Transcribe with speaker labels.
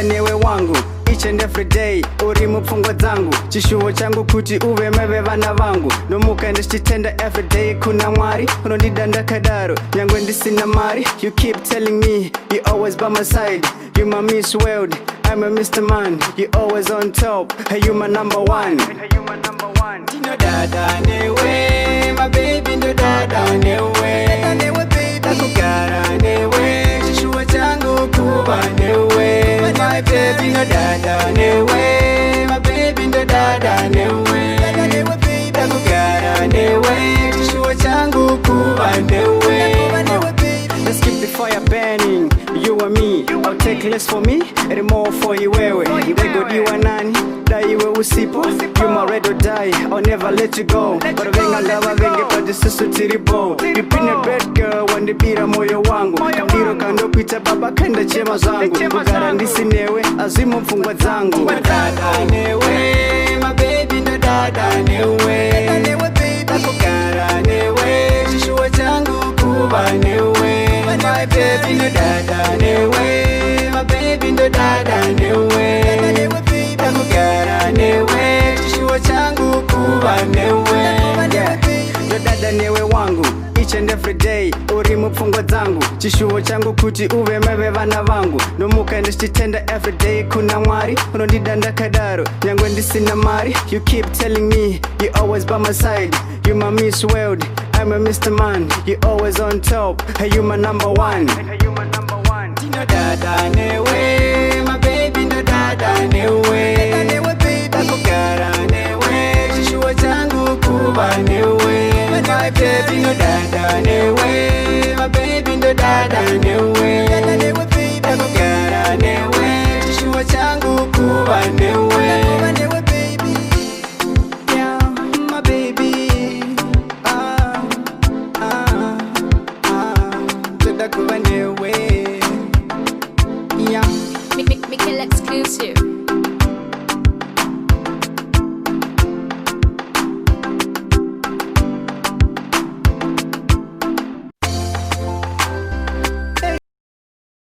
Speaker 1: dada newe wangu each and every day uri mupfungwa zangu chishuwo changu kuti uve mave vana vangu nomuka ndichitenda every day kuna mwari unondidanda kadaro nyangwe ndisina mari you keep telling me you always by my side you my Miss World I'm a Mr. Man you always on top hey you my number one Dino dada newe my baby ndo dada newe nakugara newe chishuwo changu kuva newe my baby no dada newe my baby no dada newe nakugara newe chishuwo changu kuva newe let's keep the fire burning you and me I'll take less for me and more for you wewe ndegodiwa nani daiwe usipo you my red or die I'll never let you go but venga lava venge but sisu tiribo you been a bad girl wandibira moyo wangu kandiro kandopita baba kanda chema zangu kugara ndisinewe azimu mfungwa zangu dada newe my baby ndo dada newe nakugara newe chishuwo changu kuva newe my baby ndo dada newe my baby ndo dada newe nakugara newe chishuwo changu kuva newe ndo dada newe wangu each and every day uri mupfungwa zangu chishuwo changu kuti uve mave vana vangu nomuka ndichitenda every day kuna mwari unondidanda kadaro nyangwe ndisina mari you keep telling me you always by my side you my Miss World I'm a Mr. Man you always on top hey you my number one Dino dada newe my baby ndo dada newe nakugara newe chishuwo changu kuva newe my baby ndo dada